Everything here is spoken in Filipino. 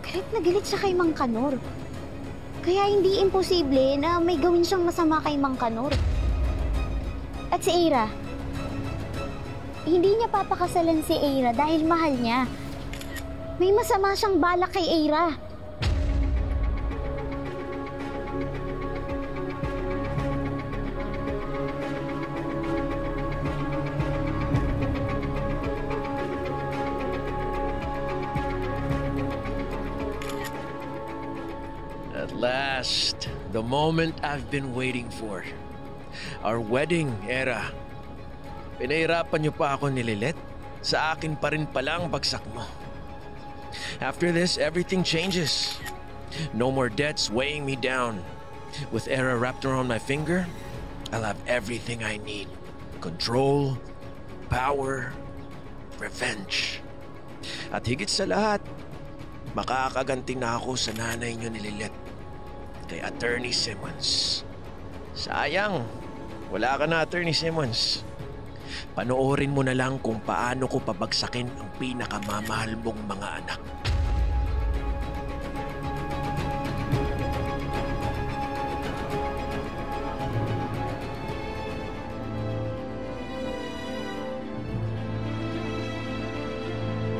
Galit na galit siya kay Mang Kanor. Kaya hindi imposible na may gawin siyang masama kay Mang Kanor. At si Eira, hindi niya papakasalan si Eira dahil mahal niya. May masama siyang balak kay Eira. At last, the moment I've been waiting for. Our wedding, Era. Pinahirapan niyo pa ako ni Lilet. Sa akin pa rin pala ang bagsak mo. After this, everything changes. No more debts weighing me down. With Era wrapped around my finger, I'll have everything I need. Control, power, revenge. At higit sa lahat, makakaganti na ako sa nanay niyo ni Lilet, kay Attorney Simmons. Sayang, wala ka na, Attorney Simmons. Panoorin mo na lang kung paano ko pabagsakin ang pinakamamahal mong mga anak.